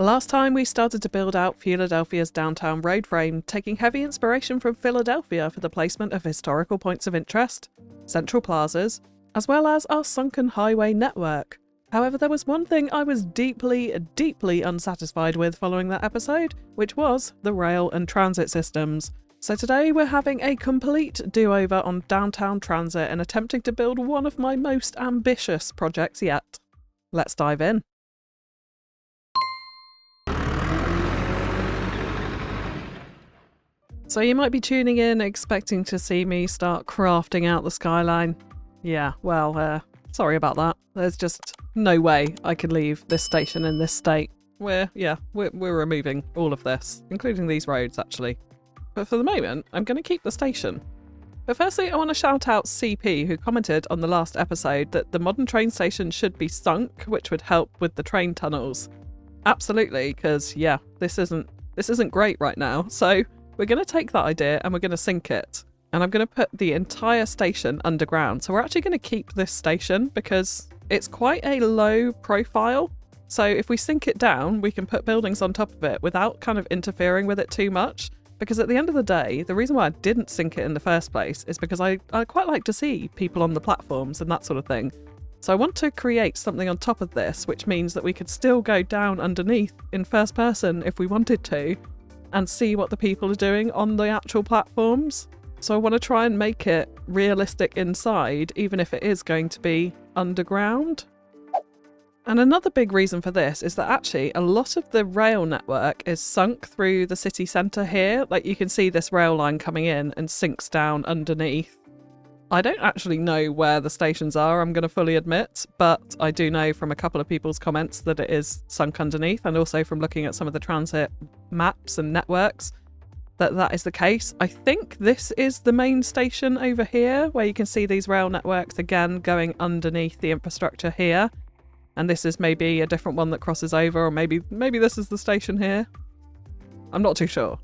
Last time we started to build out Fewladelphia's downtown road frame, taking heavy inspiration from Philadelphia for the placement of historical points of interest, central plazas, as well as our sunken highway network. However, there was one thing I was deeply unsatisfied with following that episode, which was the rail and transit systems. So today we're having a complete do-over on downtown transit and attempting to build one of my most ambitious projects yet. Let's dive in. So you might be tuning in expecting to see me start crafting out the skyline. Yeah, well, sorry about that. There's just no way I could leave this station in this state. We're removing all of this, including these roads actually. But for the moment, I'm going to keep the station. But firstly, I want to shout out CP, who commented on the last episode that the modern train station should be sunk, which would help with the train tunnels. Absolutely, because yeah, this isn't great right now. So we're going to take that idea and we're going to sink it. And I'm going to put the entire station underground. So we're actually going to keep this station because it's quite a low profile. So if we sink it down, we can put buildings on top of it without kind of interfering with it too much. Because at the end of the day, the reason why I didn't sink it in the first place is because I quite like to see people on the platforms and that sort of thing. So I want to create something on top of this, which means that we could still go down underneath in first person if we wanted to, and see what the people are doing on the actual platforms. So I want to try and make it realistic inside, even if it is going to be underground. And another big reason for this is that actually a lot of the rail network is sunk through the city centre here. Like you can see this rail line coming in and sinks down underneath. I don't actually know where the stations are, I'm going to fully admit, but I do know from a couple of people's comments that it is sunk underneath, and also from looking at some of the transit maps and networks that that is the case. I think this is the main station over here, where you can see these rail networks again going underneath the infrastructure here. And this is maybe a different one that crosses over, or maybe this is the station here. I'm not too sure.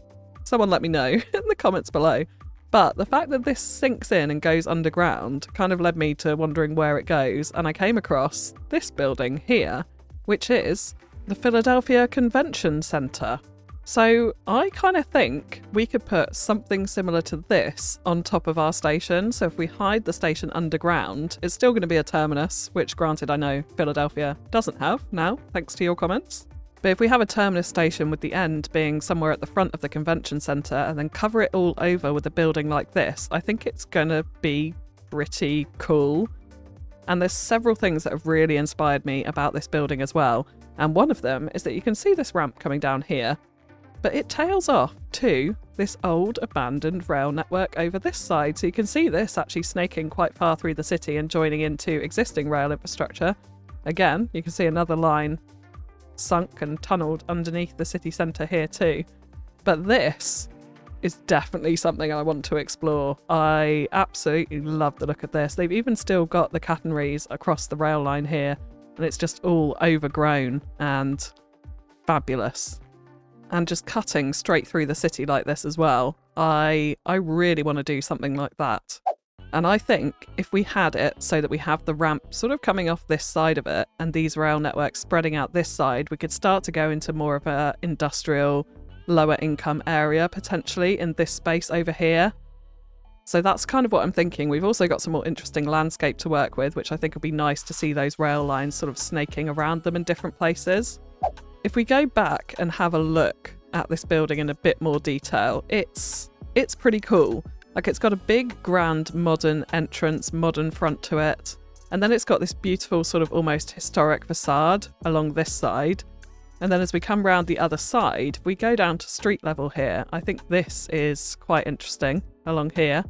Someone let me know in the comments below. But the fact that this sinks in and goes underground kind of led me to wondering where it goes, and I came across this building here, which is the Philadelphia Convention Center. So I kind of think we could put something similar to this on top of our station. So if we hide the station underground, it's still going to be a terminus, which granted I know Philadelphia doesn't have now, thanks to your comments. But if we have a terminus station with the end being somewhere at the front of the convention centre and then cover it all over with a building like this, I think it's going to be pretty cool. And there's several things that have really inspired me about this building as well. And one of them is that you can see this ramp coming down here, but it tails off to this old abandoned rail network over this side. So you can see this actually snaking quite far through the city and joining into existing rail infrastructure. Again, you can see another line sunk and tunnelled underneath the city centre here too. But this is definitely something I want to explore. I absolutely love the look of this. They've even still got the catenaries across the rail line here, and it's just all overgrown and fabulous. And just cutting straight through the city like this as well. I really want to do something like that. And I think if we had it so that we have the ramp sort of coming off this side of it and these rail networks spreading out this side, we could start to go into more of a industrial, lower income area potentially in this space over here. So that's kind of what I'm thinking. We've also got some more interesting landscape to work with, which I think would be nice to see those rail lines sort of snaking around them in different places. If we go back and have a look at this building in a bit more detail, it's pretty cool. Like it's got a big, grand, modern entrance, modern front to it. And then it's got this beautiful sort of almost historic facade along this side. And then as we come round the other side, we go down to street level here. I think this is quite interesting along here.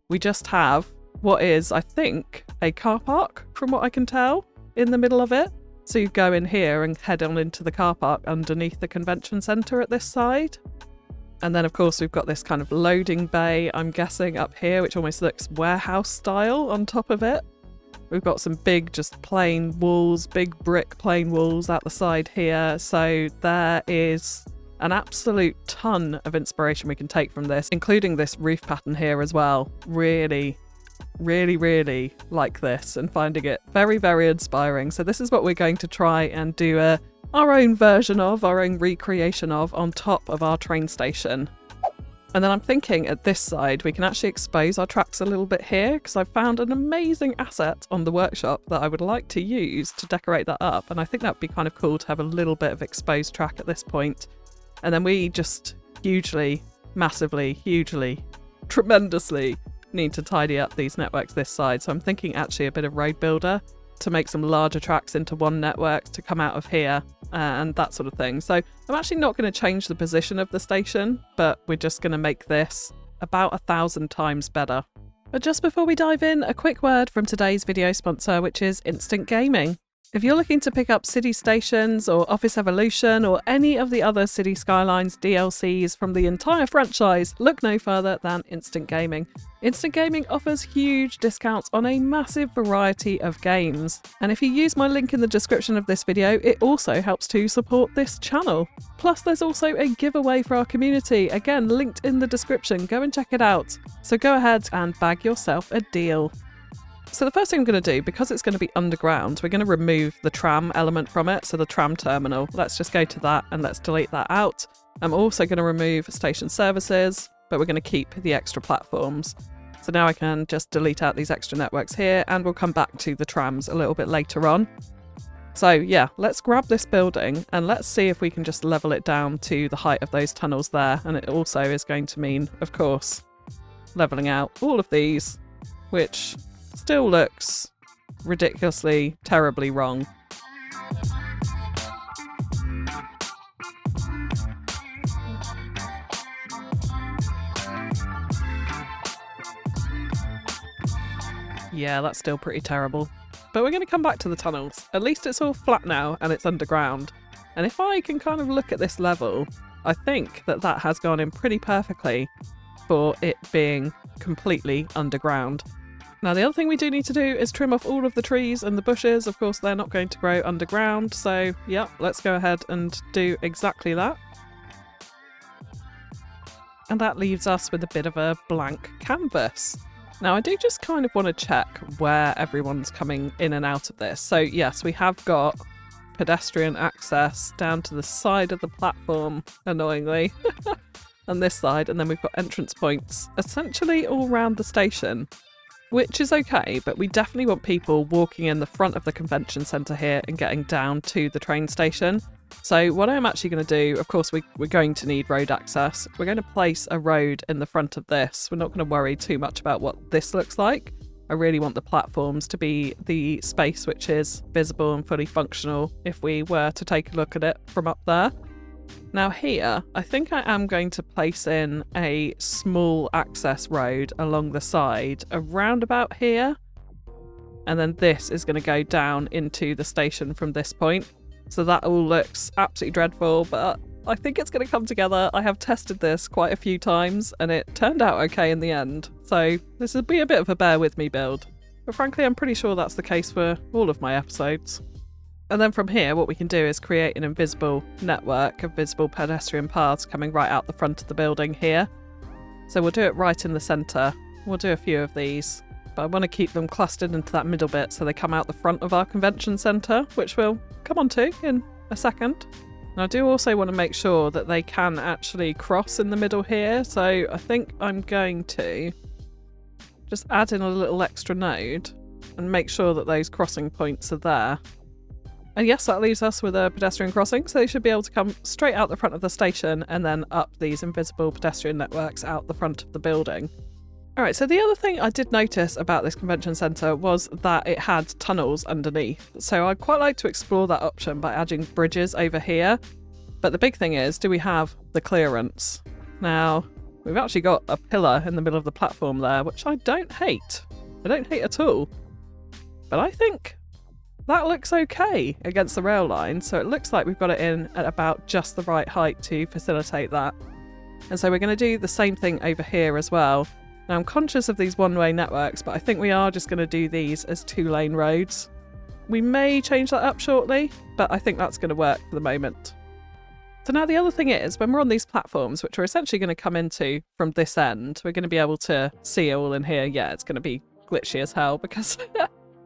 We just have what is, I think, a car park from what I can tell in the middle of it. So you go in here and head on into the car park underneath the convention centre at this side. And then, of course, we've got this kind of loading bay, I'm guessing, up here, which almost looks warehouse style on top of it. We've got some big, just plain walls, big brick plain walls out the side here. So there is an absolute ton of inspiration we can take from this, including this roof pattern here as well. Really like this and finding it very, very inspiring. So this is what we're going to try and do a our own version of, our own recreation of, on top of our train station. And then I'm thinking at this side, we can actually expose our tracks a little bit here, because I've found an amazing asset on the workshop that I would like to use to decorate that up. And I think that'd be kind of cool to have a little bit of exposed track at this point. And then we just hugely, massively, hugely, tremendously need to tidy up these networks this side. So I'm thinking actually a bit of road builder to make some larger tracks into one network to come out of here and that sort of thing. So I'm actually not going to change the position of the station, but we're just going to make this about 1,000 times better. But just before we dive in, a quick word from today's video sponsor, which is Instant Gaming. If you're looking to pick up City Stations or Office Evolution or any of the other Cities Skylines DLCs from the entire franchise, look no further than Instant Gaming. Instant Gaming offers huge discounts on a massive variety of games. And if you use my link in the description of this video, it also helps to support this channel. Plus there's also a giveaway for our community, again linked in the description, go and check it out. So go ahead and bag yourself a deal. So the first thing I'm going to do, because it's going to be underground, we're going to remove the tram element from it, so the tram terminal. Let's just go to that and let's delete that out. I'm also going to remove station services, but we're going to keep the extra platforms. So now I can just delete out these extra networks here, and we'll come back to the trams a little bit later on. So yeah, let's grab this building and let's see if we can just level it down to the height of those tunnels there. And it also is going to mean, of course, leveling out all of these, which still looks ridiculously, terribly wrong. Yeah, that's still pretty terrible. But we're going to come back to the tunnels. At least it's all flat now and it's underground. And if I can kind of look at this level, I think that that has gone in pretty perfectly for it being completely underground. Now the other thing we do need to do is trim off all of the trees and the bushes. Of course they're not going to grow underground, so yeah, let's go ahead and do exactly that. And that leaves us with a bit of a blank canvas. Now I do just kind of want to check where everyone's coming in and out of this. So yes, we have got pedestrian access down to the side of the platform, annoyingly, on this side, and then we've got entrance points essentially all around the station. Which is okay, but we definitely want people walking in the front of the convention centre here and getting down to the train station. So what I'm actually going to do, of course we're going to need road access. We're going to place a road in the front of this. We're not going to worry too much about what this looks like. I really want the platforms to be the space which is visible and fully functional if we were to take a look at it from up there. Now here, I think I am going to place in a small access road along the side, around about here. And then this is going to go down into the station from this point. So that all looks absolutely dreadful, but I think it's going to come together. I have tested this quite a few times and it turned out okay in the end. So this will be a bit of a bear with me build. But frankly, I'm pretty sure that's the case for all of my episodes. And then from here, what we can do is create an invisible network of visible pedestrian paths coming right out the front of the building here. So we'll do it right in the centre. We'll do a few of these, but I want to keep them clustered into that middle bit so they come out the front of our convention centre, which we'll come on to in a second. And I do also want to make sure that they can actually cross in the middle here. So I think I'm going to just add in a little extra node and make sure that those crossing points are there. And yes, that leaves us with a pedestrian crossing, so they should be able to come straight out the front of the station and then up these invisible pedestrian networks out the front of the building. Alright, so the other thing I did notice about this convention centre was that it had tunnels underneath. So I'd quite like to explore that option by adding bridges over here. But the big thing is, do we have the clearance? Now, we've actually got a pillar in the middle of the platform there, which I don't hate. I don't hate at all. But I think that looks okay against the rail line, so it looks like we've got it in at about just the right height to facilitate that. And so we're going to do the same thing over here as well. Now I'm conscious of these one-way networks, but I think we are just going to do these as two-lane roads. We may change that up shortly, but I think that's going to work for the moment. So now the other thing is, when we're on these platforms, which we're essentially going to come into from this end, we're going to be able to see all in here. Yeah, it's going to be glitchy as hell because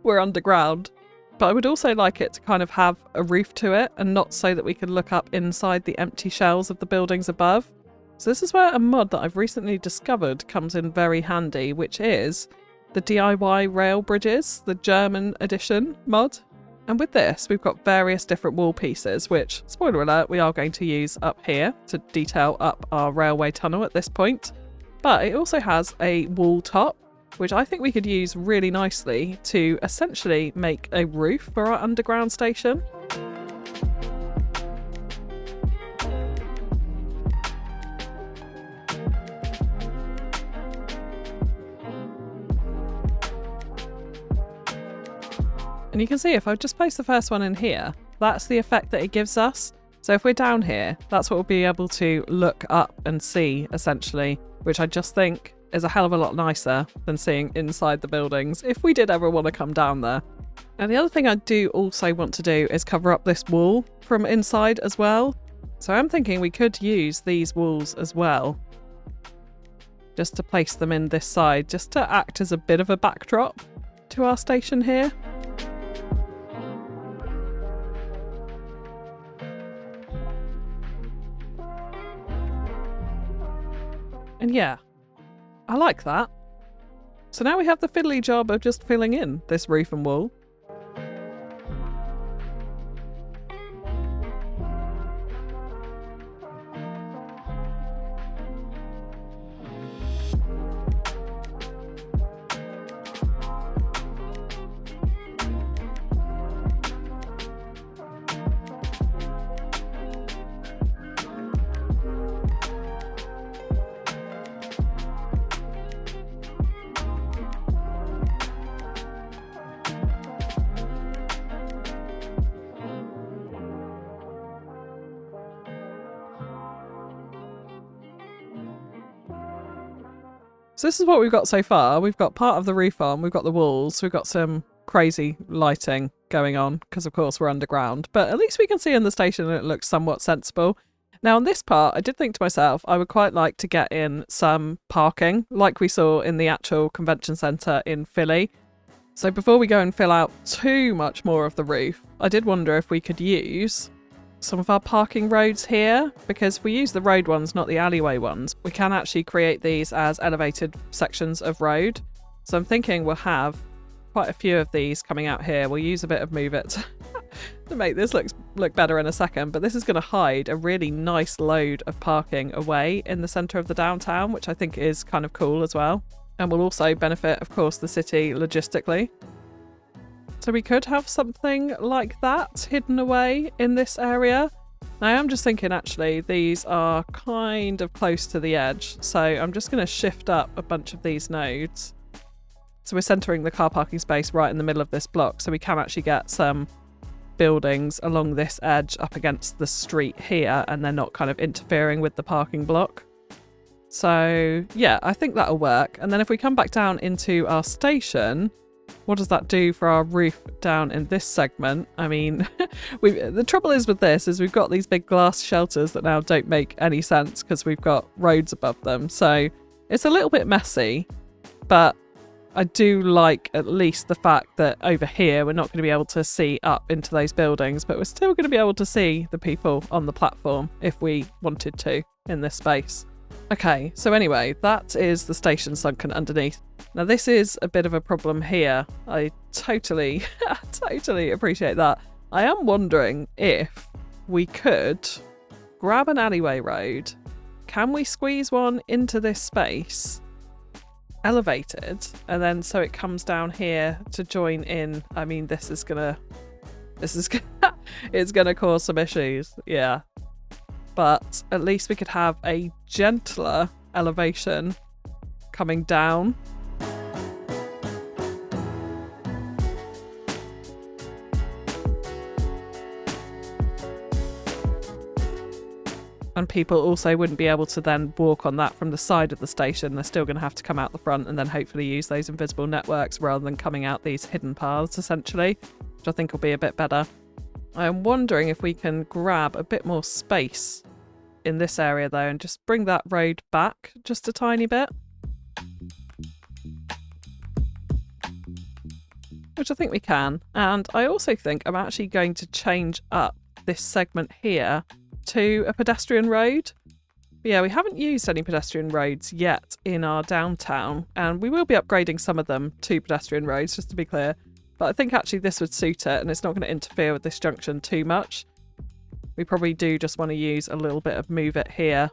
we're underground. But I would also like it to kind of have a roof to it, and not so that we could look up inside the empty shells of the buildings above. So this is where a mod that I've recently discovered comes in very handy, which is the DIY rail bridges, the German edition mod. And with this, we've got various different wall pieces, which, spoiler alert, we are going to use up here to detail up our railway tunnel at this point. But it also has a wall top, which I think we could use really nicely to essentially make a roof for our underground station. And you can see if I just place the first one in here, that's the effect that it gives us. So if we're down here, that's what we'll be able to look up and see, essentially, which I just think is a hell of a lot nicer than seeing inside the buildings, if we did ever want to come down there. And the other thing I do also want to do is cover up this wall from inside as well. So I'm thinking we could use these walls as well, just to place them in this side, just to act as a bit of a backdrop to our station here. And yeah, I like that. So now we have the fiddly job of just filling in this roof and wall. So this is what we've got so far. We've got part of the roof on, we've got the walls, we've got some crazy lighting going on because of course we're underground, but at least we can see in the station and it looks somewhat sensible. Now on this part, I did think to myself, I would quite like to get in some parking like we saw in the actual convention centre in Philly. So before we go and fill out too much more of the roof, I did wonder if we could use some of our parking roads here, because if we use the road ones, not the alleyway ones, we can actually create these as elevated sections of road. So I'm thinking we'll have quite a few of these coming out here. We'll use a bit of Move It to make this look better in a second, but this is going to hide a really nice load of parking away in the centre of the downtown, which I think is kind of cool as well, and will also benefit, of course, the city logistically. So we could have something like that hidden away in this area. Now I'm just thinking actually these are kind of close to the edge, so I'm just going to shift up a bunch of these nodes. So we're centering the car parking space right in the middle of this block, so we can actually get some buildings along this edge up against the street here, and they're not kind of interfering with the parking block. So yeah, I think that'll work. And then if we come back down into our station, what does that do for our roof down in this segment? I mean, the trouble is with this is we've got these big glass shelters that now don't make any sense because we've got roads above them. So it's a little bit messy, but I do like at least the fact that over here we're not going to be able to see up into those buildings, but we're still going to be able to see the people on the platform if we wanted to in this space. Okay, so anyway, that is the station sunken underneath. Now this is a bit of a problem here. I totally appreciate that. I am wondering if we could grab an alleyway road. Can we squeeze one into this space, elevated, and then so it comes down here to join in? I mean, it's gonna cause some issues, yeah. But at least we could have a gentler elevation coming down. And people also wouldn't be able to then walk on that from the side of the station. They're still going to have to come out the front and then hopefully use those invisible networks rather than coming out these hidden paths, essentially, which I think will be a bit better. I'm wondering if we can grab a bit more space in this area though and just bring that road back just a tiny bit. which I think we can. And I also think I'm actually going to change up this segment here to a pedestrian road. But yeah, we haven't used any pedestrian roads yet in our downtown, and we will be upgrading some of them to pedestrian roads, just to be clear. But I think actually this would suit it, and it's not going to interfere with this junction too much. We probably do just want to use a little bit of move it here,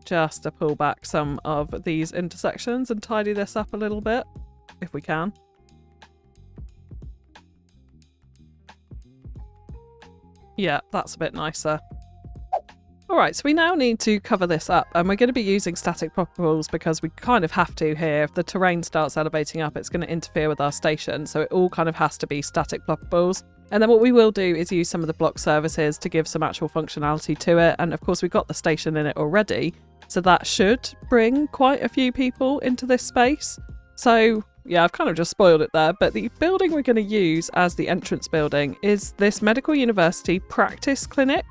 just to pull back some of these intersections and tidy this up a little bit, if we can. Yeah, that's a bit nicer. Alright, so we now need to cover this up, and we're going to be using static proppables because we kind of have to here. If the terrain starts elevating up, it's going to interfere with our station, so it all kind of has to be static proppables. And then what we will do is use some of the block services to give some actual functionality to it, and of course we've got the station in it already, so that should bring quite a few people into this space. So yeah, I've kind of just spoiled it there, but the building we're going to use as the entrance building is this Medical University Practice Clinic.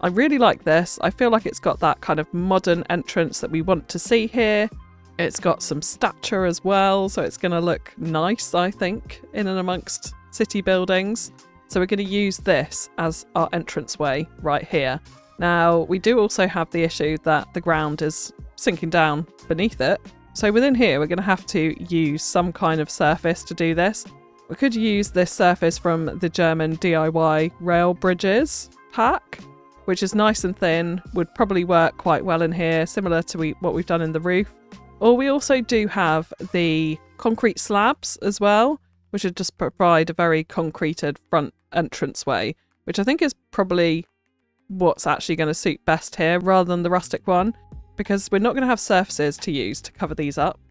I really like this. I feel like it's got that kind of modern entrance that we want to see here. It's got some stature as well, so it's going to look nice, I think, in and amongst city buildings. So we're going to use this as our entranceway right here. Now, we do also have the issue that the ground is sinking down beneath it. So within here, we're going to have to use some kind of surface to do this. We could use this surface from the German DIY rail bridges pack, which is nice and thin, would probably work quite well in here, similar to what we've done in the roof. Or we also do have the concrete slabs as well, which would just provide a very concreted front entranceway, which I think is probably what's actually going to suit best here rather than the rustic one, because we're not going to have surfaces to use to cover these up.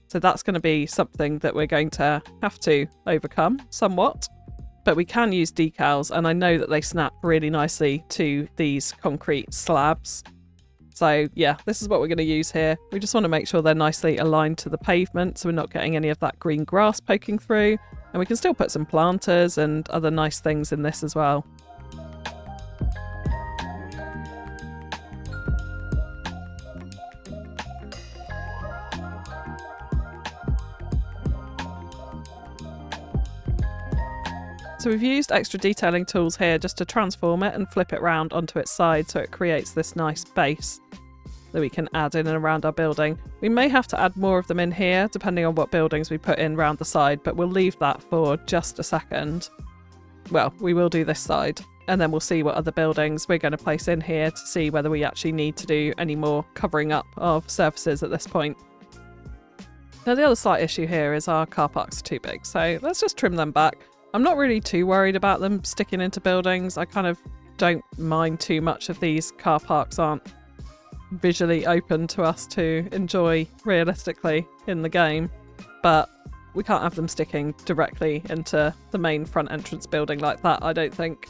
So that's going to be something that we're going to have to overcome somewhat. But we can use decals, and I know that they snap really nicely to these concrete slabs. So yeah, this is what we're going to use here. We just want to make sure they're nicely aligned to the pavement, so we're not getting any of that green grass poking through. And we can still put some planters and other nice things in this as well. So we've used extra detailing tools here just to transform it and flip it round onto its side so it creates this nice base that we can add in and around our building. We may have to add more of them in here depending on what buildings we put in round the side, but we'll leave that for just a second. Well, we will do this side, and then we'll see what other buildings we're going to place in here to see whether we actually need to do any more covering up of surfaces at this point. Now the other slight issue here is our car parks are too big, so let's just trim them back. I'm not really too worried about them sticking into buildings. I kind of don't mind too much if these car parks aren't visually open to us to enjoy realistically in the game, but we can't have them sticking directly into the main front entrance building like that, I don't think.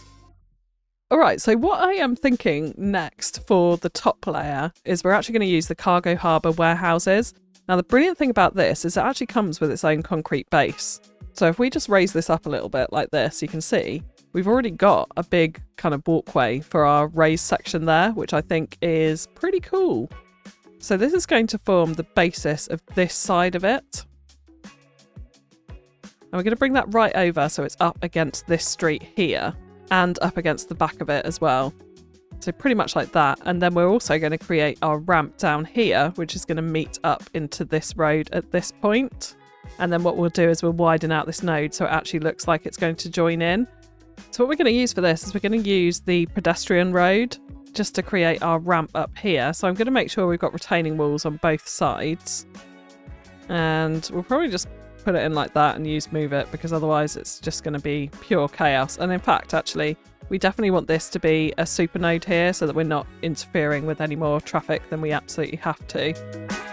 Alright, so what I am thinking next for the top layer is we're actually going to use the cargo harbour warehouses. Now the brilliant thing about this is it actually comes with its own concrete base. So if we just raise this up a little bit like this, you can see we've already got a big kind of walkway for our raised section there, which I think is pretty cool. So this is going to form the basis of this side of it. And we're going to bring that right over so it's up against this street here and up against the back of it as well. So pretty much like that. And then we're also going to create our ramp down here, which is going to meet up into this road at this point. And then what we'll do is we'll widen out this node so it actually looks like it's going to join in. So what we're going to use for this is we're going to use the pedestrian road just to create our ramp up here. So I'm going to make sure we've got retaining walls on both sides. And we'll probably just put it in like that and use move it, because otherwise it's just going to be pure chaos. And in fact, actually, we definitely want this to be a super node here so that we're not interfering with any more traffic than we absolutely have to.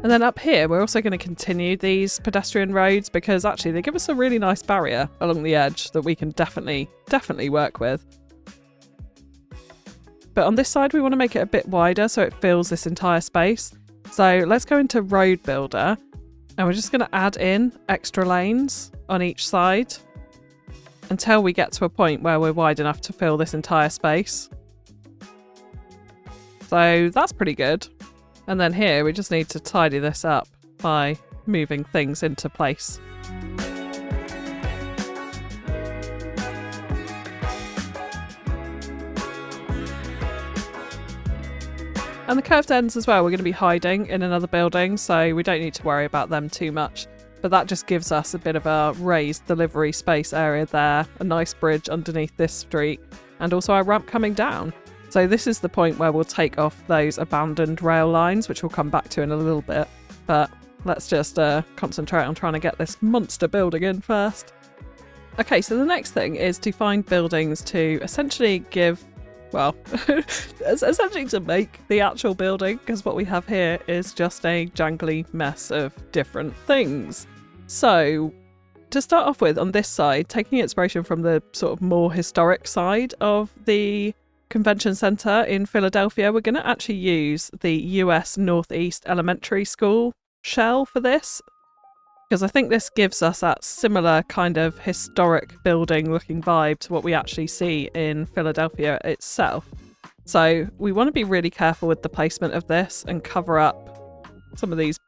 And then up here, we're also going to continue these pedestrian roads because actually they give us a really nice barrier along the edge that we can definitely work with. But on this side, we want to make it a bit wider so it fills this entire space. So let's go into Road Builder And we're just going to add in extra lanes on each side until we get to a point where we're wide enough to fill this entire space. So that's pretty good. And then here we just need to tidy this up by moving things into place. And the curved ends as well, we're going to be hiding in another building, so we don't need to worry about them too much. But that just gives us a bit of a raised delivery space area there, a nice bridge underneath this street, and also our ramp coming down. So this is the point where we'll take off those abandoned rail lines, which we'll come back to in a little bit. But let's just concentrate on trying to get this monster building in first. Okay, so the next thing is to find buildings to essentially give, well, essentially to make the actual building, because what we have here is just a jangly mess of different things. So to start off with, on this side, taking inspiration from the sort of more historic side of the convention centre in Philadelphia, we're going to actually use the US Northeast Elementary School shell for this, because I think this gives us that similar kind of historic building looking vibe to what we actually see in Philadelphia itself. So we want to be really careful with the placement of this and cover up some of these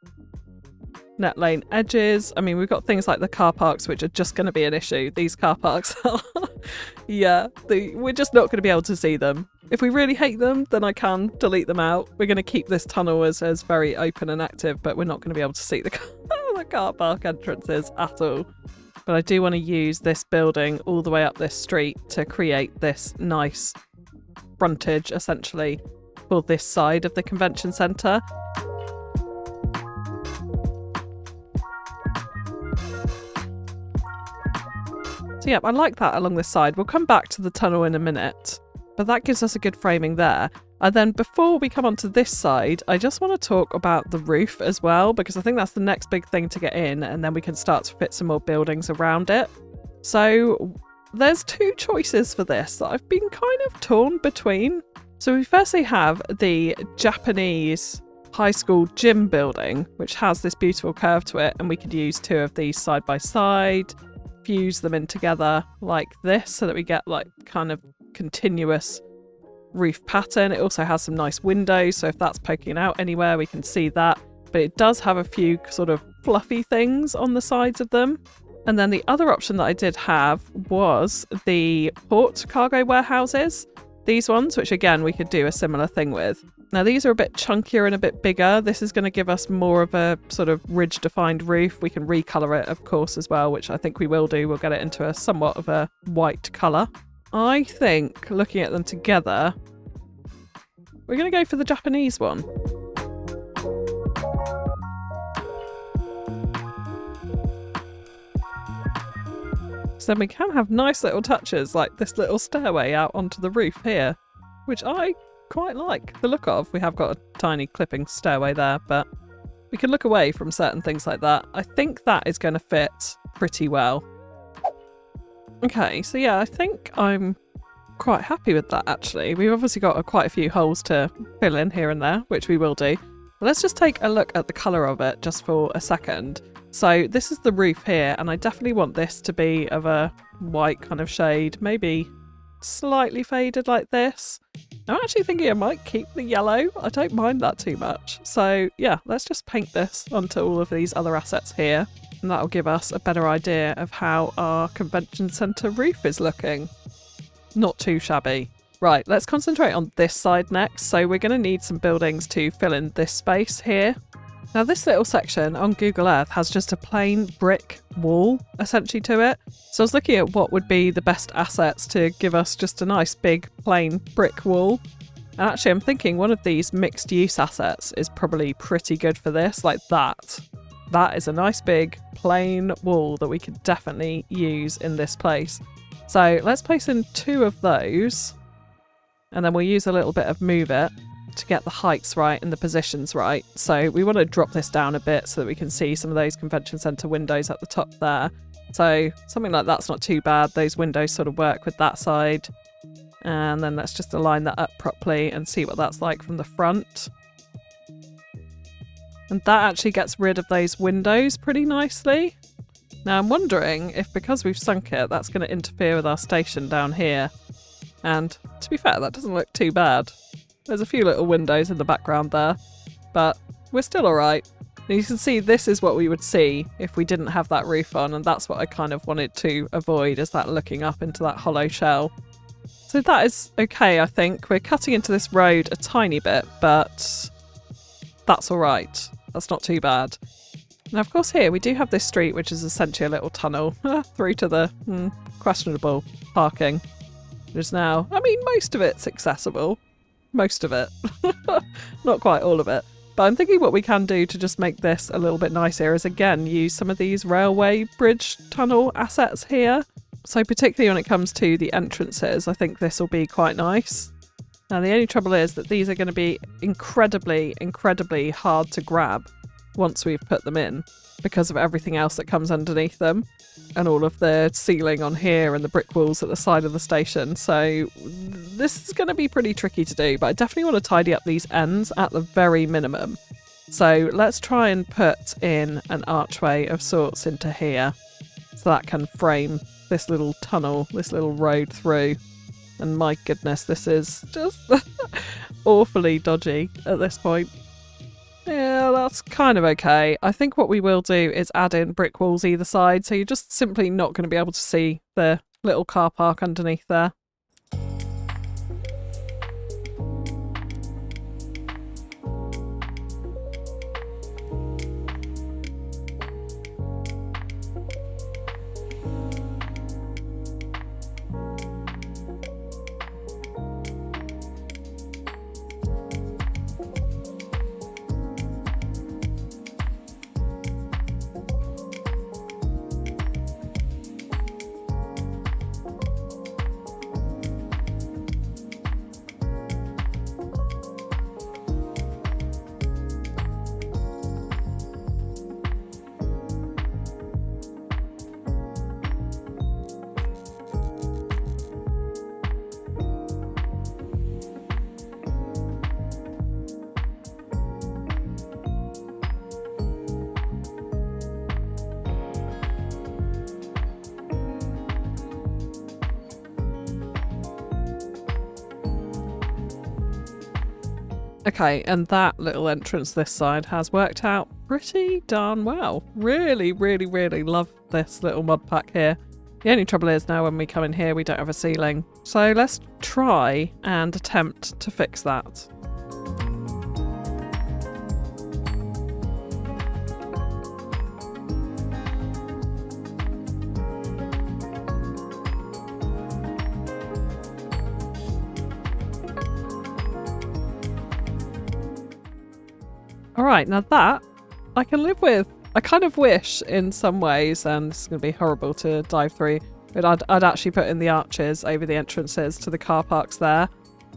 net lane edges. I mean, we've got things like the car parks, which are just going to be an issue. These car parks are, yeah, we're just not going to be able to see them. If we really hate them, then I can delete them out. We're going to keep this tunnel as very open and active, but we're not going to be able to see the car park entrances at all. But I do want to use this building all the way up this street to create this nice frontage, essentially, for this side of the convention centre. So yeah, I like that along this side. We'll come back to the tunnel in a minute, but that gives us a good framing there. And then before we come onto this side, I just want to talk about the roof as well, because I think that's the next big thing to get in, and then we can start to fit some more buildings around it. So there's two choices for this that I've been kind of torn between. So we firstly have the Japanese high school gym building, which has this beautiful curve to it, and we could use two of these side by side, fuse them in together like this so that we get like kind of continuous roof pattern. It also has some nice windows, so if that's poking out anywhere we can see that, but it does have a few sort of fluffy things on the sides of them. And then the other option that I did have was the port cargo warehouses, these ones, which again we could do a similar thing with. Now these are a bit chunkier and a bit bigger. This is going to give us more of a sort of ridge defined roof. We can recolour it of course as well, which I think we will do. We'll get it into a somewhat of a white colour. I think looking at them together, we're going to go for the Japanese one. So then we can have nice little touches like this little stairway out onto the roof here, which I quite like the look of. We have got a tiny clipping stairway there, but we can look away from certain things like that. I think that is going to fit pretty well. Okay, so yeah, I think I'm quite happy with that actually. We've obviously got quite a few holes to fill in here and there, which we will do. But let's just take a look at the colour of it just for a second. So this is the roof here, and I definitely want this to be of a white kind of shade, maybe slightly faded like this. I'm actually thinking I might keep the yellow. I don't mind that too much. So yeah, let's just paint this onto all of these other assets here, and that'll give us a better idea of how our convention centre roof is looking. Not too shabby. Right, let's concentrate on this side next. So we're going to need some buildings to fill in this space here. Now this little section on Google Earth has just a plain brick wall essentially to it. So I was looking at what would be the best assets to give us just a nice big plain brick wall. And actually I'm thinking one of these mixed use assets is probably pretty good for this, like that. That is a nice big plain wall that we could definitely use in this place. So let's place in two of those, and then we'll use a little bit of move it to get the heights right and the positions right. So we want to drop this down a bit so that we can see some of those convention centre windows at the top there. So something like that's not too bad. Those windows sort of work with that side. And then let's just align that up properly and see what that's like from the front. And that actually gets rid of those windows pretty nicely. Now I'm wondering if because we've sunk it, that's going to interfere with our station down here. And to be fair, that doesn't look too bad. There's a few little windows in the background there, but we're still alright. And you can see this is what we would see if we didn't have that roof on, and that's what I kind of wanted to avoid, is that looking up into that hollow shell. So that is okay, I think. We're cutting into this road a tiny bit, but that's alright. That's not too bad. Now, of course, here we do have this street, which is essentially a little tunnel through to the questionable parking. There's now, I mean, most of it's accessible. Most of it. Not quite all of it. But I'm thinking what we can do to just make this a little bit nicer is, again, use some of these railway bridge tunnel assets here. So particularly when it comes to the entrances, I think this will be quite nice. Now, the only trouble is that these are going to be incredibly, incredibly hard to grab once we've put them in, because of everything else that comes underneath them and all of the ceiling on here and the brick walls at the side of the station. So this is going to be pretty tricky to do, but I definitely want to tidy up these ends at the very minimum. So let's try and put in an archway of sorts into here so that can frame this little tunnel, this little road through. And my goodness, this is just awfully dodgy at this point. Yeah, that's kind of okay. I think what we will do is add in brick walls either side, so you're just simply not going to be able to see the little car park underneath there. Okay, and that little entrance this side has worked out pretty darn well. Really, really, really love this little mod pack here. The only trouble is now when we come in here, we don't have a ceiling. So let's try and attempt to fix that. Alright, now that I can live with. I kind of wish in some ways, and this is going to be horrible to dive through, but I'd actually put in the arches over the entrances to the car parks there.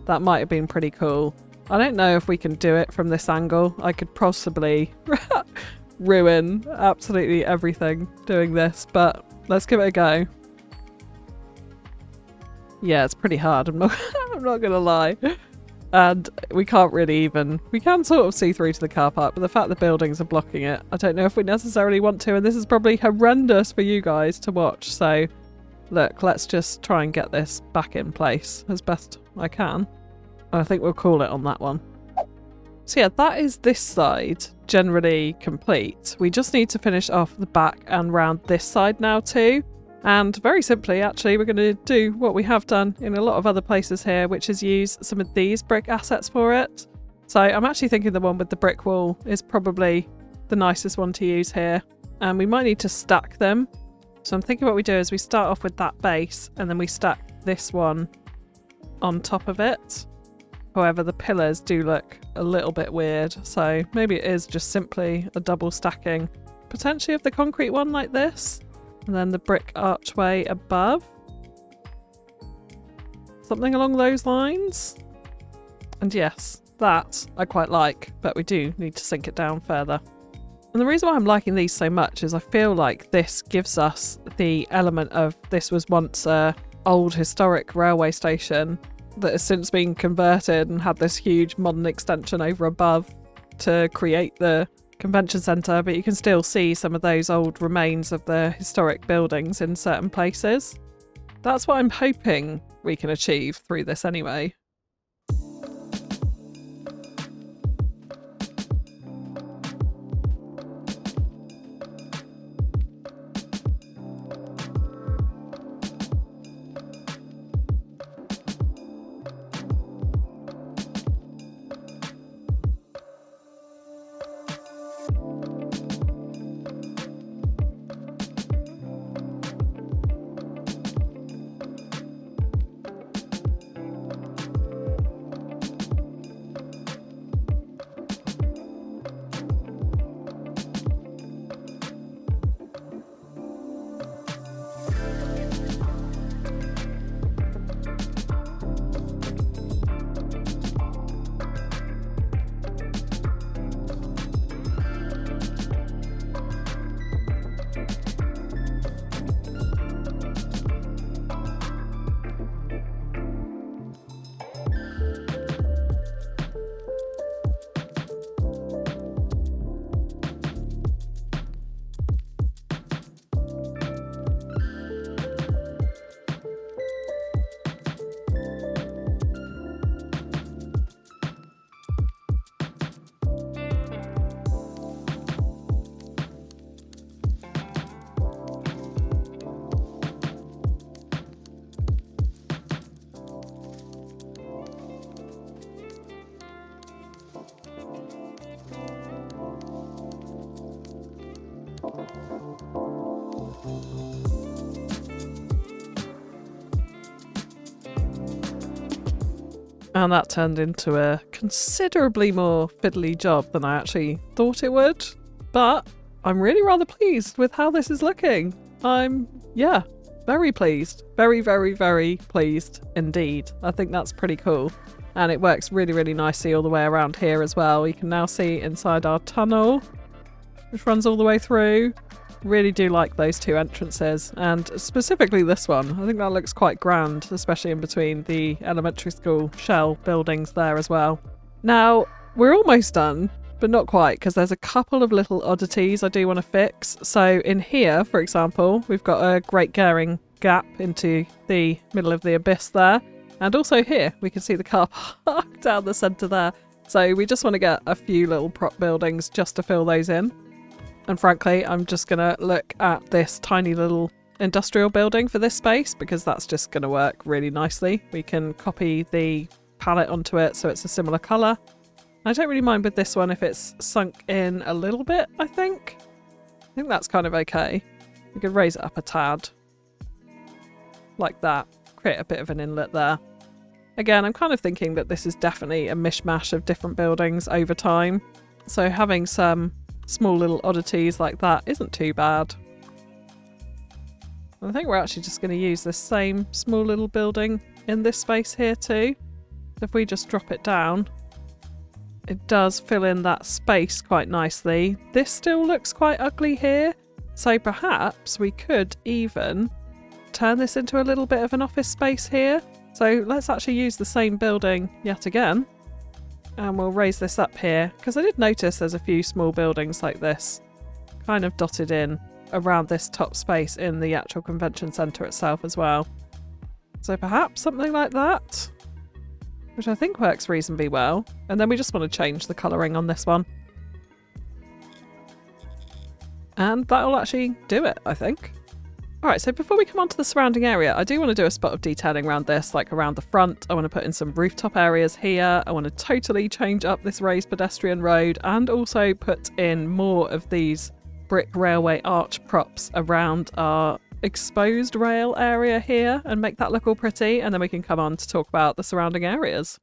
That might have been pretty cool. I don't know if we can do it from this angle. I could possibly ruin absolutely everything doing this, but let's give it a go. Yeah, it's pretty hard, I'm not going to lie. And we can't really even... We can sort of see through to the car park, but the fact the buildings are blocking it, I don't know if we necessarily want to, and this is probably horrendous for you guys to watch. So, look, let's just try and get this back in place as best I can. And I think we'll call it on that one. So yeah, that is this side generally complete. We just need to finish off the back and round this side now too. And very simply, actually, we're going to do what we have done in a lot of other places here, which is use some of these brick assets for it. So I'm actually thinking the one with the brick wall is probably the nicest one to use here. And we might need to stack them. So I'm thinking what we do is we start off with that base and then we stack this one on top of it. However, the pillars do look a little bit weird. So maybe it is just simply a double stacking, potentially of the concrete one like this. And then the brick archway above. Something along those lines. And yes, that I quite like, but we do need to sink it down further. And the reason why I'm liking these so much is I feel like this gives us the element of this was once a old historic railway station that has since been converted and had this huge modern extension over above to create the convention centre, but you can still see some of those old remains of the historic buildings in certain places. That's what I'm hoping we can achieve through this anyway. And that turned into a considerably more fiddly job than I actually thought it would. But I'm really rather pleased with how this is looking. Yeah, very pleased. Very, very, very pleased indeed. I think that's pretty cool. And it works really, really nicely all the way around here as well. You can now see inside our tunnel, which runs all the way through. Really do like those two entrances, and specifically this one. I think that looks quite grand, especially in between the elementary school shell buildings there as well. Now, we're almost done, but not quite, because there's a couple of little oddities I do want to fix. So in here, for example, we've got a Great Garing gap into the middle of the abyss there. And also here, we can see the car park down the centre there. So we just want to get a few little prop buildings just to fill those in. And frankly, I'm just going to look at this tiny little industrial building for this space, because that's just going to work really nicely. We can copy the palette onto it so it's a similar colour. I don't really mind with this one if it's sunk in a little bit, I think. I think that's kind of okay. We could raise it up a tad. Like that. Create a bit of an inlet there. Again, I'm kind of thinking that this is definitely a mishmash of different buildings over time. So having some small little oddities like that isn't too bad. I think we're actually just going to use this same small little building in this space here too. If we just drop it down, it does fill in that space quite nicely. This still looks quite ugly here, so perhaps we could even turn this into a little bit of an office space here. So let's actually use the same building yet again. And we'll raise this up here, because I did notice there's a few small buildings like this kind of dotted in around this top space in the actual convention centre itself as well. So perhaps something like that, which I think works reasonably well. And then we just want to change the colouring on this one. And that'll actually do it, I think. Alright, so before we come on to the surrounding area, I do want to do a spot of detailing around this, like around the front. I want to put in some rooftop areas here. I want to totally change up this raised pedestrian road, and also put in more of these brick railway arch props around our exposed rail area here and make that look all pretty, and then we can come on to talk about the surrounding areas.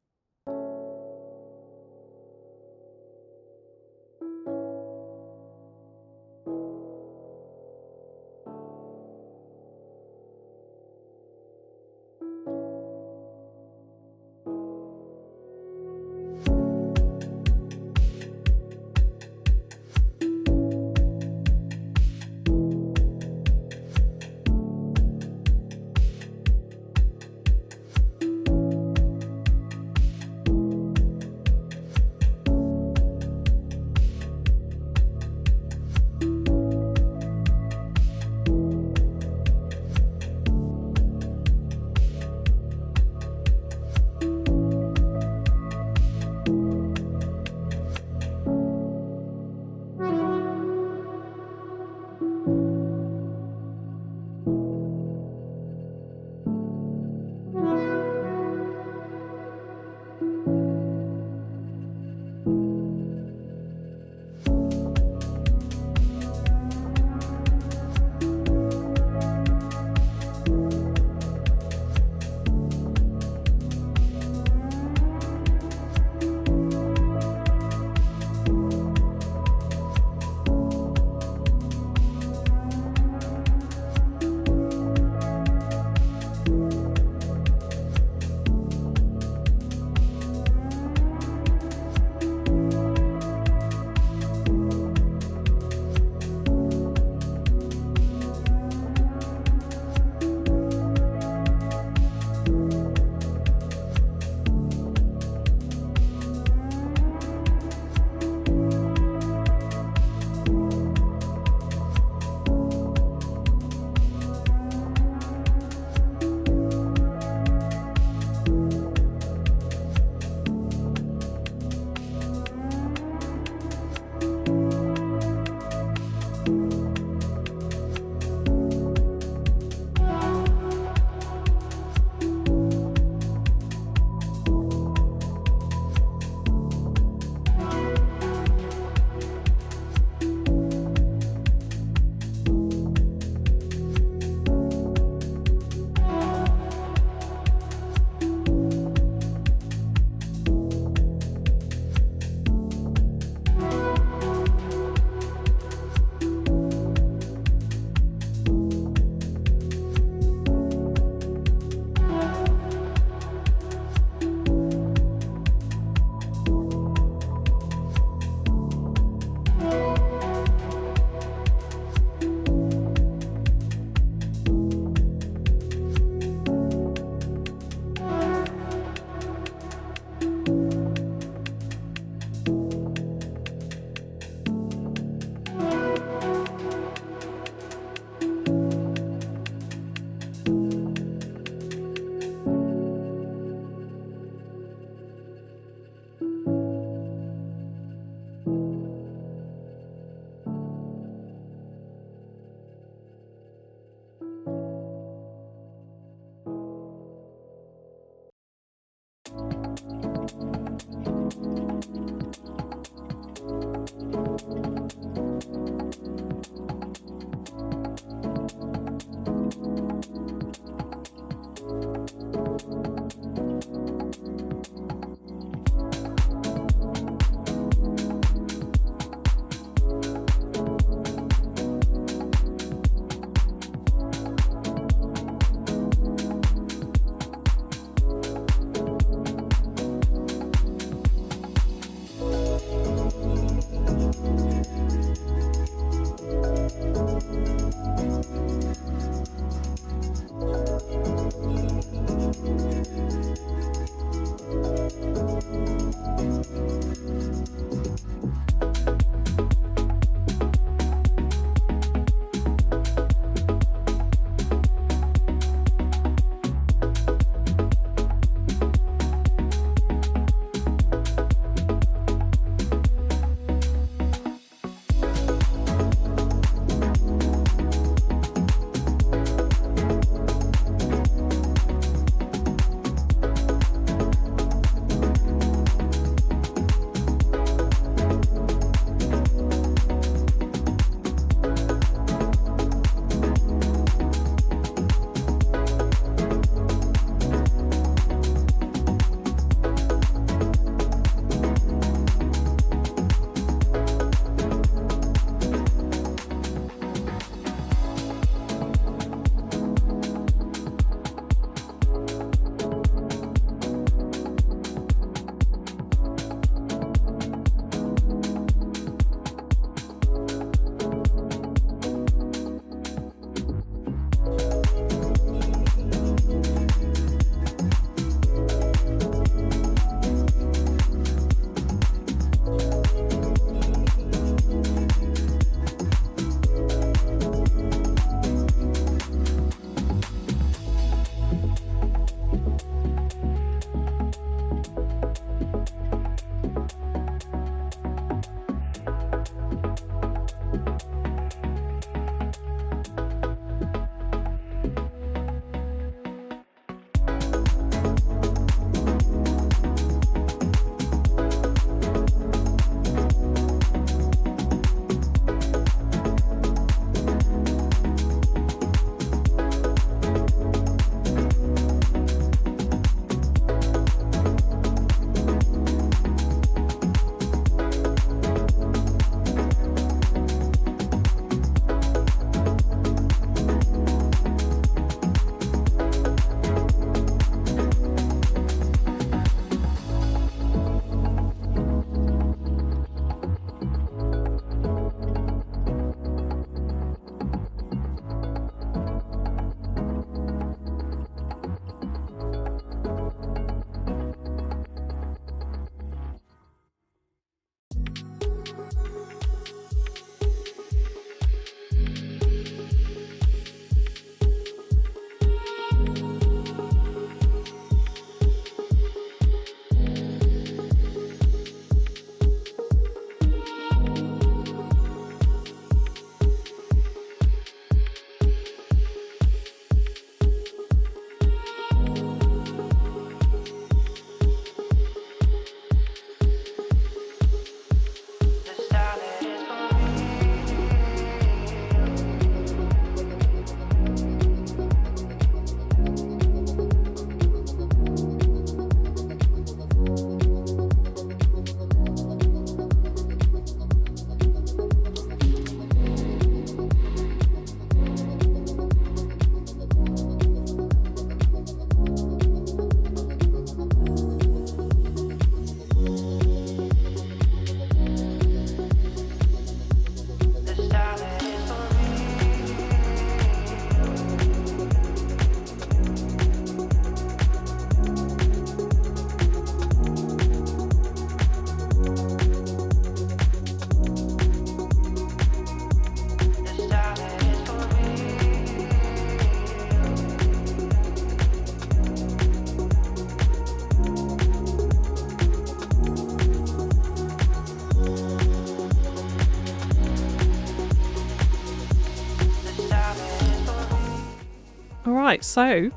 Alright, so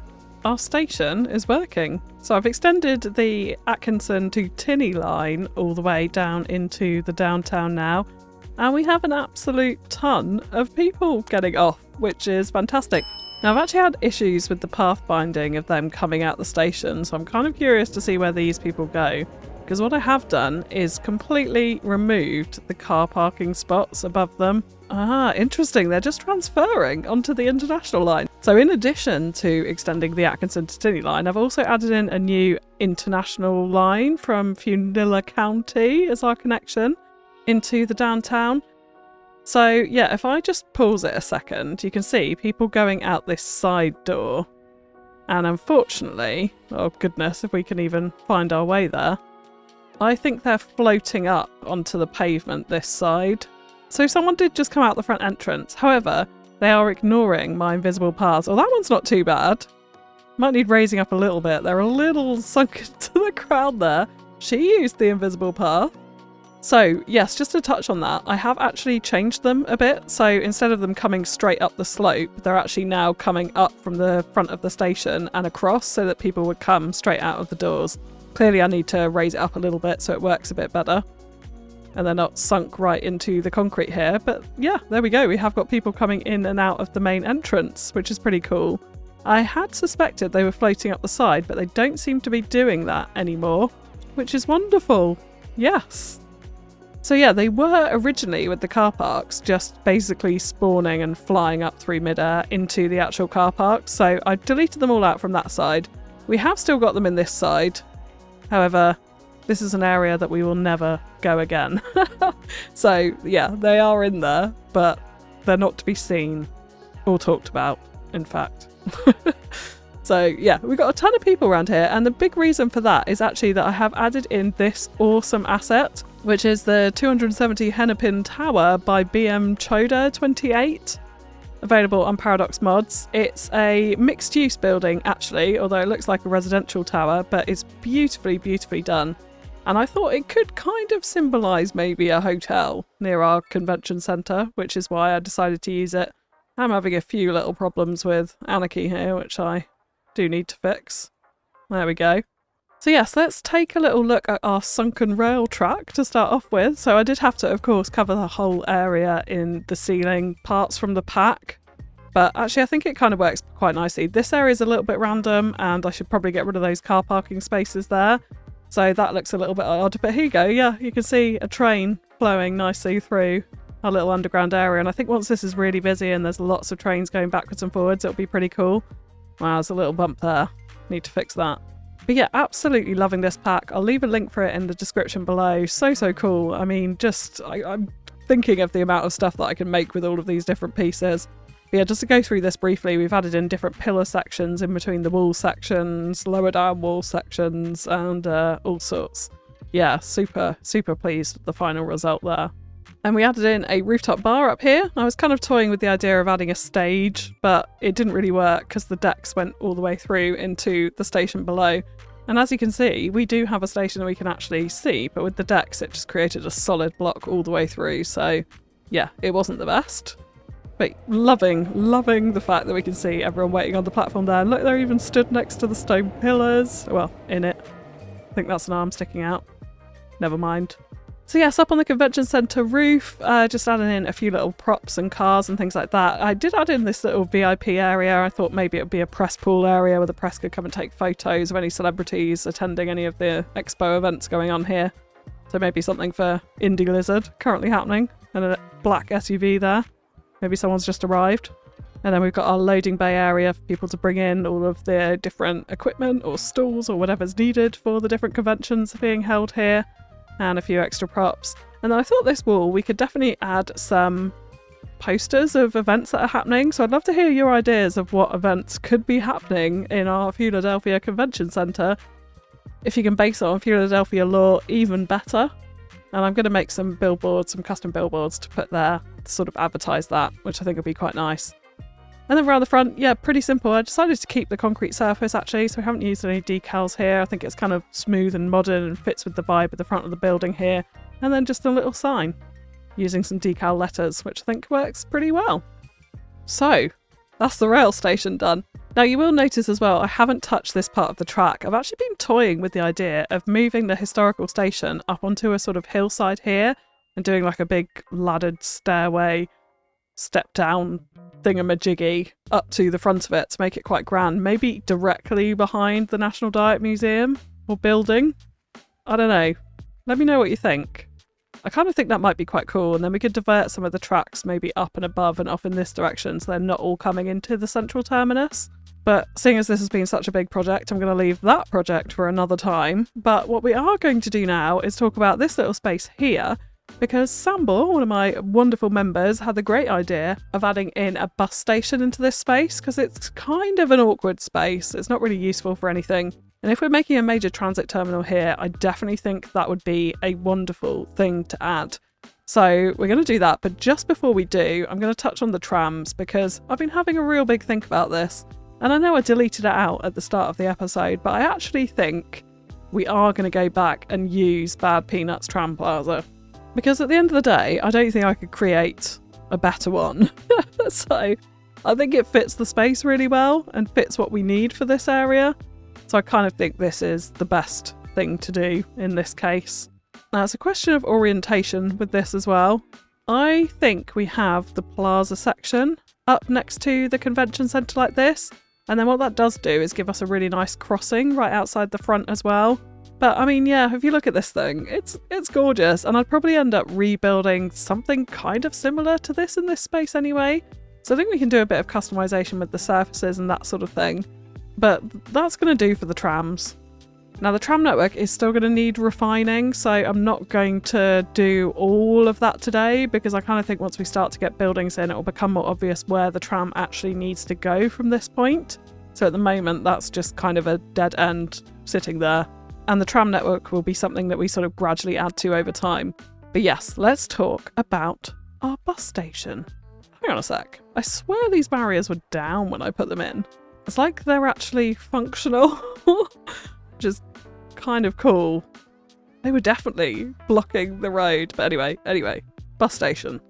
our station is working. So I've extended the Atkinson to Tinney line all the way down into the downtown now, and we have an absolute ton of people getting off, which is fantastic. Now, I've actually had issues with the pathfinding of them coming out the station, so I'm kind of curious to see where these people go, because what I have done is completely removed the car parking spots above them. Ah, interesting. They're just transferring onto the international line. So in addition to extending the Atkinson to Tinney line, I've also added in a new international line from Fewladelphia County as our connection into the downtown. So yeah, if I just pause it a second, you can see people going out this side door. And unfortunately, oh goodness, if we can even find our way there, I think they're floating up onto the pavement this side. So someone did just come out the front entrance. However, they are ignoring my invisible paths. Oh, that one's not too bad. Might need raising up a little bit. They're a little sunk into the ground there. She used the invisible path. So yes, just to touch on that, I have actually changed them a bit. So instead of them coming straight up the slope, they're actually now coming up from the front of the station and across so that people would come straight out of the doors. Clearly I need to raise it up a little bit so it works a bit better. And they're not sunk right into the concrete here. But yeah, there we go. We have got people coming in and out of the main entrance, which is pretty cool. I had suspected they were floating up the side, but they don't seem to be doing that anymore, which is wonderful. Yes. So yeah, they were originally with the car parks just basically spawning and flying up through midair into the actual car parks. So I deleted them all out from that side. We have still got them in this side. However, this is an area that we will never go again. So yeah, they are in there, but they're not to be seen or talked about, in fact. So yeah, we've got a ton of people around here, and the big reason for that is actually that I have added in this awesome asset, which is the 270 Hennepin Tower by BM Choda 28, available on Paradox Mods. It's a mixed-use building actually, although it looks like a residential tower, but it's beautifully, beautifully done. And I thought it could kind of symbolise maybe a hotel near our convention centre, which is why I decided to use it. I'm having a few little problems with Anarchy here, which I do need to fix. There we go. So yes, let's take a little look at our sunken rail track to start off with. So I did have to, of course, cover the whole area in the ceiling, parts from the pack. But actually, I think it kind of works quite nicely. This area is a little bit random, and I should probably get rid of those car parking spaces there. So that looks a little bit odd. But here you go. Yeah, you can see a train flowing nicely through our little underground area. And I think once this is really busy and there's lots of trains going backwards and forwards, it'll be pretty cool. Wow, there's a little bump there. Need to fix that. But yeah, absolutely loving this pack. I'll leave a link for it in the description below. So cool. I mean, I'm thinking of the amount of stuff that I can make with all of these different pieces. But yeah, just to go through this briefly, we've added in different pillar sections in between the wall sections, lower down wall sections, and all sorts. Yeah, super pleased with the final result there. And we added in a rooftop bar up here. I was kind of toying with the idea of adding a stage, but it didn't really work because the decks went all the way through into the station below. And as you can see, we do have a station that we can actually see, but with the decks, it just created a solid block all the way through. So yeah, it wasn't the best. But loving the fact that we can see everyone waiting on the platform there. And look, they're even stood next to the stone pillars. Well, in it. I think that's an arm sticking out. Never mind. So yes, up on the convention centre roof, just adding in a few little props and cars and things like that. I did add in this little VIP area. I thought maybe it would be a press pool area where the press could come and take photos of any celebrities attending any of the expo events going on here. So maybe something for Indie Lizard currently happening, and a black SUV there. Maybe someone's just arrived. And then we've got our loading bay area for people to bring in all of their different equipment or stalls or whatever's needed for the different conventions being held here. And a few extra props. And then I thought this wall, we could definitely add some posters of events that are happening. So I'd love to hear your ideas of what events could be happening in our Fewladelphia Convention Centre. If you can base it on Fewladelphia lore, even better. And I'm going to make some billboards, some custom billboards to put there to sort of advertise that, which I think would be quite nice. And then around the front, yeah, pretty simple. I decided to keep the concrete surface actually, so I haven't used any decals here. I think it's kind of smooth and modern and fits with the vibe at the front of the building here. And then just a little sign using some decal letters, which I think works pretty well. So That's the rail station done. Now you will notice as well, I haven't touched this part of the track. I've actually been toying with the idea of moving the historical station up onto a sort of hillside here and doing like a big laddered stairway, step down thingamajiggy up to the front of it to make it quite grand. Maybe directly behind the National Diet Museum or building. I don't know. Let me know what you think. I kind of think that might be quite cool, and then we could divert some of the tracks maybe up and above and off in this direction so they're not all coming into the central terminus. But seeing as this has been such a big project, I'm going to leave that project for another time. But what we are going to do now is talk about this little space here, because Sambor, one of my wonderful members, had the great idea of adding in a bus station into this space because it's kind of an awkward space. It's not really useful for anything. And if we're making a major transit terminal here, I definitely think that would be a wonderful thing to add. So we're going to do that, but just before we do, I'm going to touch on the trams because I've been having a real big think about this. And I know I deleted it out at the start of the episode, but I actually think we are going to go back and use Bad Peanuts Tram Plaza. Because at the end of the day, I don't think I could create a better one. So I think it fits the space really well and fits what we need for this area. So I kind of think this is the best thing to do in this case. Now it's a question of orientation with this as well. I think we have the plaza section up next to the convention centre like this. And then what that does do is give us a really nice crossing right outside the front as well. But I mean, yeah, if you look at this thing, it's gorgeous. And I'd probably end up rebuilding something kind of similar to this in this space anyway. So I think we can do a bit of customization with the surfaces and that sort of thing. But that's going to do for the trams. Now the tram network is still going to need refining, so I'm not going to do all of that today because I kind of think once we start to get buildings in, it will become more obvious where the tram actually needs to go from this point. So at the moment, that's just kind of a dead end sitting there. And the tram network will be something that we sort of gradually add to over time. But yes, let's talk about our bus station. Hang on a sec. I swear these barriers were down when I put them in. It's like they're actually functional, which is kind of cool. They were definitely blocking the road. But anyway, bus station.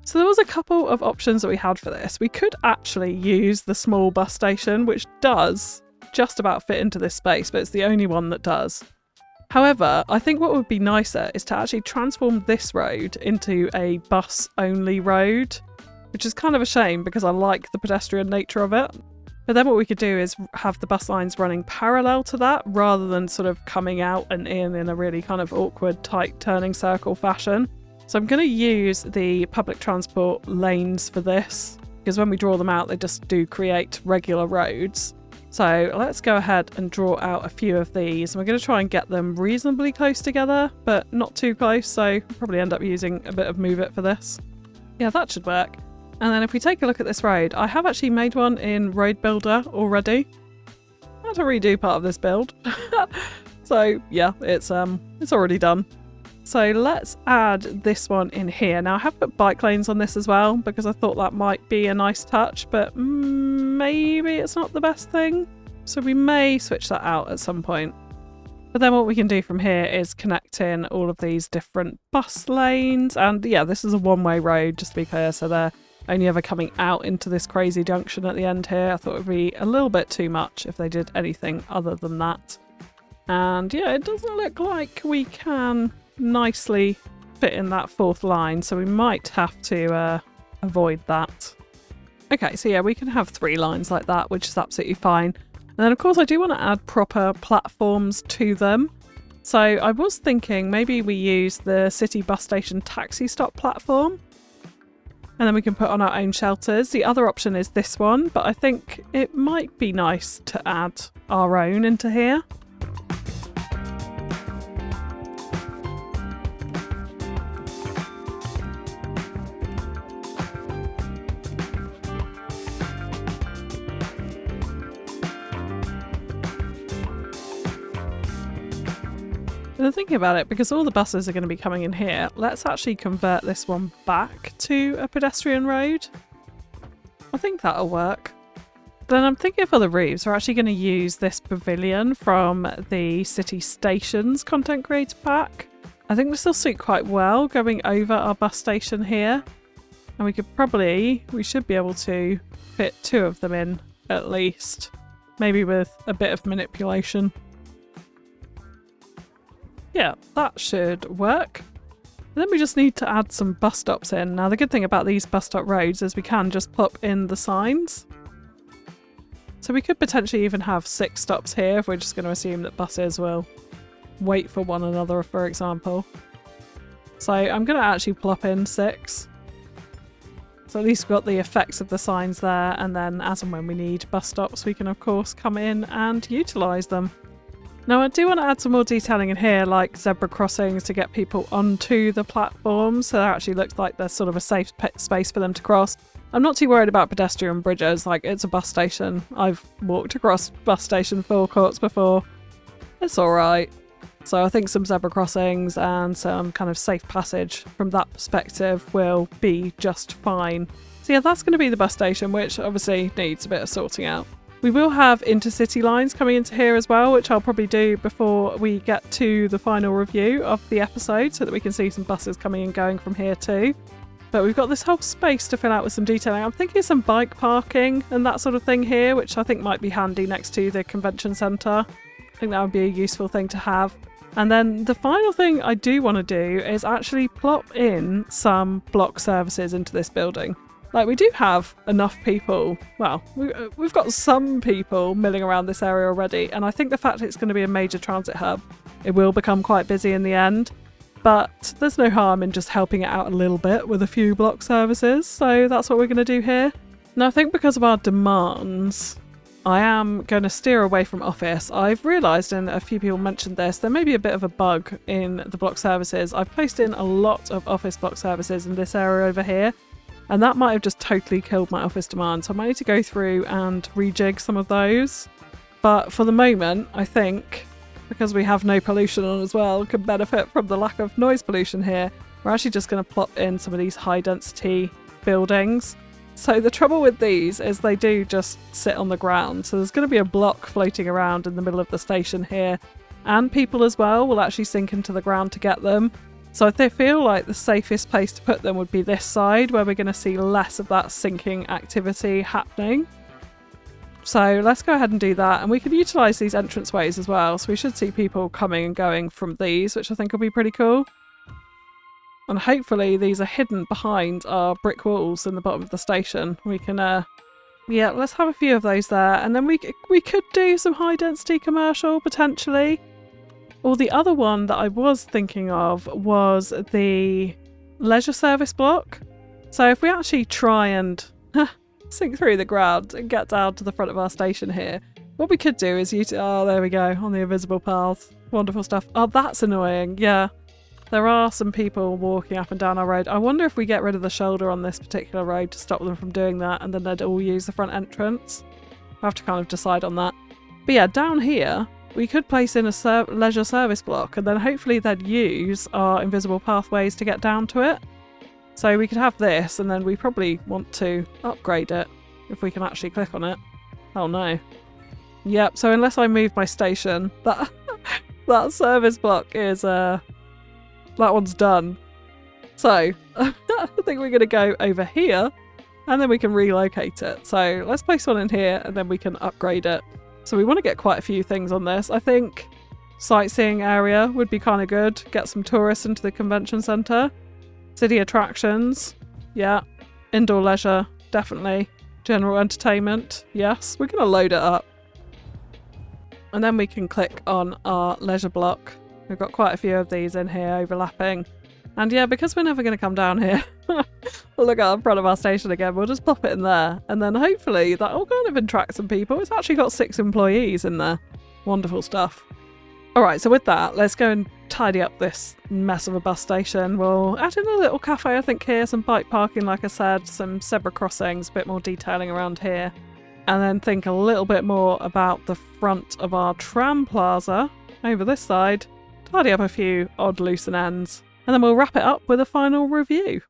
So there was a couple of options that we had for this. We could actually use the small bus station, which does just about fit into this space, but it's the only one that does. However, I think what would be nicer is to actually transform this road into a bus-only road, which is kind of a shame because I like the pedestrian nature of it. But then what we could do is have the bus lines running parallel to that rather than sort of coming out and in a really kind of awkward, tight turning circle fashion. So I'm going to use the public transport lanes for this because when we draw them out, they just do create regular roads. So let's go ahead and draw out a few of these. And we're going to try and get them reasonably close together, but not too close. So I'll probably end up using a bit of Move It for this. Yeah, that should work. And then if we take a look at this road, I have actually made one in Road Builder already. I had to redo part of this build. So yeah, it's already done. So let's add this one in here. Now I have put bike lanes on this as well because I thought that might be a nice touch, but maybe it's not the best thing. So we may switch that out at some point. But then what we can do from here is connect in all of these different bus lanes. And yeah, this is a one-way road, just to be clear. So they're only ever coming out into this crazy junction at the end here. I thought it would be a little bit too much if they did anything other than that. And yeah, it doesn't look like we can nicely fit in that fourth line, so we might have to avoid that. Okay, so yeah, we can have 3 lines like that, which is absolutely fine. And then of course I do want to add proper platforms to them. So I was thinking maybe we use the city bus station taxi stop platform. And then we can put on our own shelters. The other option is this one, but I think it might be nice to add our own into here. And thinking about it, because all the buses are going to be coming in here, let's actually convert this one back to a pedestrian road. I think that'll work. Then I'm thinking for the roofs, we're actually going to use this pavilion from the City Stations content creator pack. I think this will suit quite well going over our bus station here. And we should be able to fit 2 of them in at least. Maybe with a bit of manipulation. Yeah, that should work. And then we just need to add some bus stops in. Now the good thing about these bus stop roads is we can just pop in the signs. So we could potentially even have 6 stops here if we're just going to assume that buses will wait for one another, for example. So I'm going to actually plop in 6. So at least we've got the effects of the signs there, and then as and when we need bus stops we can of course come in and utilise them. Now I do want to add some more detailing in here, like zebra crossings to get people onto the platforms, so it actually looks like there's sort of a safe space for them to cross. I'm not too worried about pedestrian bridges, like it's a bus station. I've walked across bus station forecourts before. It's alright. So I think some zebra crossings and some kind of safe passage from that perspective will be just fine. So yeah, that's going to be the bus station, which obviously needs a bit of sorting out. We will have intercity lines coming into here as well, which I'll probably do before we get to the final review of the episode so that we can see some buses coming and going from here too. But we've got this whole space to fill out with some detailing. I'm thinking some bike parking and that sort of thing here, which I think might be handy next to the convention centre. I think that would be a useful thing to have. And then the final thing I do want to do is actually plop in some block services into this building. Like, we do have enough people, well, we've got some people milling around this area already, and I think the fact it's going to be a major transit hub, it will become quite busy in the end, but there's no harm in just helping it out a little bit with a few block services, so that's what we're going to do here. Now I think because of our demands, I am going to steer away from office. I've realised, and a few people mentioned this, there may be a bit of a bug in the block services. I've placed in a lot of office block services in this area over here, and that might have just totally killed my office demand, so I might need to go through and rejig some of those. But for the moment, I think, because we have no pollution on as well, can benefit from the lack of noise pollution here. We're actually just going to plop in some of these high density buildings. So the trouble with these is they do just sit on the ground, so there's going to be a block floating around in the middle of the station here, and people as well will actually sink into the ground to get them. So I feel like the safest place to put them would be this side, where we're going to see less of that sinking activity happening. So let's go ahead and do that, and we can utilise these entranceways as well, so we should see people coming and going from these, which I think will be pretty cool. And hopefully these are hidden behind our brick walls in the bottom of the station. We can, yeah, let's have a few of those there, and then we could do some high density commercial potentially. Or the other one that I was thinking of was the leisure service block. So if we actually try and sink through the ground and get down to the front of our station here, what we could do is oh, there we go, on the invisible path. Wonderful stuff. Oh, that's annoying. Yeah, there are some people walking up and down our road. I wonder if we get rid of the shoulder on this particular road to stop them from doing that, and then they'd all use the front entrance. I have to kind of decide on that. But yeah, down here, we could place in a leisure service block, and then hopefully they'd use our invisible pathways to get down to it. So we could have this, and then we probably want to upgrade it if we can actually click on it. Oh no. Yep, so unless I move my station, that service block is, that one's done. So I think we're going to go over here, and then we can relocate it. So let's place one in here, and then we can upgrade it. So we want to get quite a few things on this. I think sightseeing area would be kind of good. Get some tourists into the convention centre. City attractions. Yeah. Indoor leisure. Definitely. General entertainment. Yes. We're going to load it up. And then we can click on our leisure block. We've got quite a few of these in here overlapping. And yeah, because we're never going to come down here, we'll look out in front of our station again, we'll just pop it in there. And then hopefully that'll kind of attract some people. It's actually got 6 employees in there. Wonderful stuff. Alright, so with that, let's go and tidy up this mess of a bus station. We'll add in a little cafe, I think, here, some bike parking, like I said, some zebra crossings, a bit more detailing around here. And then think a little bit more about the front of our tram plaza over this side. Tidy up a few odd loose ends. And then we'll wrap it up with a final review.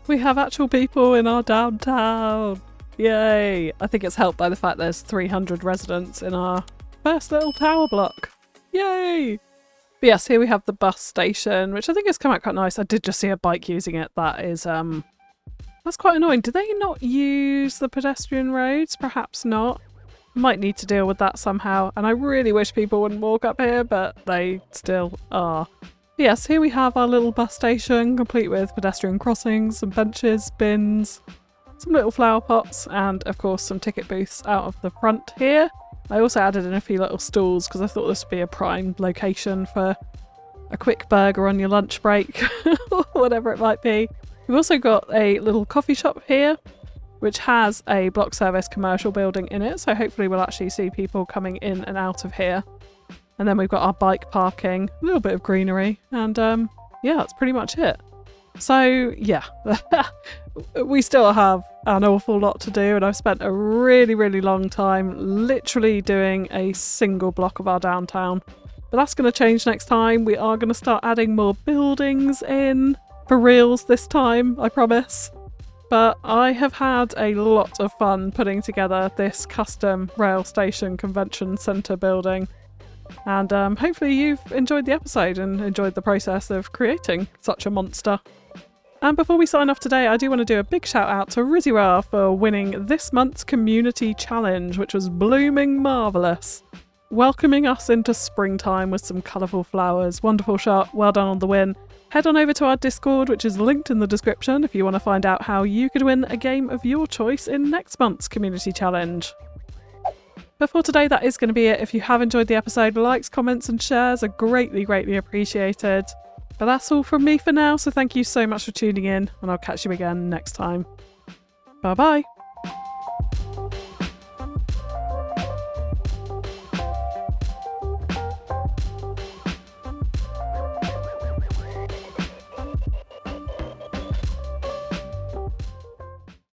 We have actual people in our downtown. Yay! I think it's helped by the fact there's 300 residents in our first little tower block. Yay! But yes, here we have the bus station, which I think has come out quite nice. I did just see a bike using it. That is, that's quite annoying. Do they not use the pedestrian roads? Perhaps not. Might need to deal with that somehow. And I really wish people wouldn't walk up here, but they still are. But yes, here we have our little bus station, complete with pedestrian crossings, some benches, bins, some little flower pots, and of course some ticket booths out of the front here. I also added in a few little stalls because I thought this would be a prime location for a quick burger on your lunch break, or whatever it might be. We've also got a little coffee shop here, which has a block service commercial building in it, so hopefully we'll actually see people coming in and out of here. And then we've got our bike parking, a little bit of greenery, and yeah, that's pretty much it. So yeah, we still have an awful lot to do, and I've spent a really, really long time literally doing a single block of our downtown. But that's going to change next time. We are going to start adding more buildings in, for reals this time, I promise. But I have had a lot of fun putting together this custom rail station convention centre building. And hopefully you've enjoyed the episode and enjoyed the process of creating such a monster. And before we sign off today, I do want to do a big shout out to Rizira for winning this month's community challenge, which was blooming marvellous. Welcoming us into springtime with some colourful flowers. Wonderful shot, well done on the win. Head on over to our Discord, which is linked in the description if you want to find out how you could win a game of your choice in next month's community challenge. But for today, that is going to be it. If you have enjoyed the episode, likes, comments and shares are greatly, greatly appreciated. But that's all from me for now, so thank you so much for tuning in, and I'll catch you again next time. Bye bye!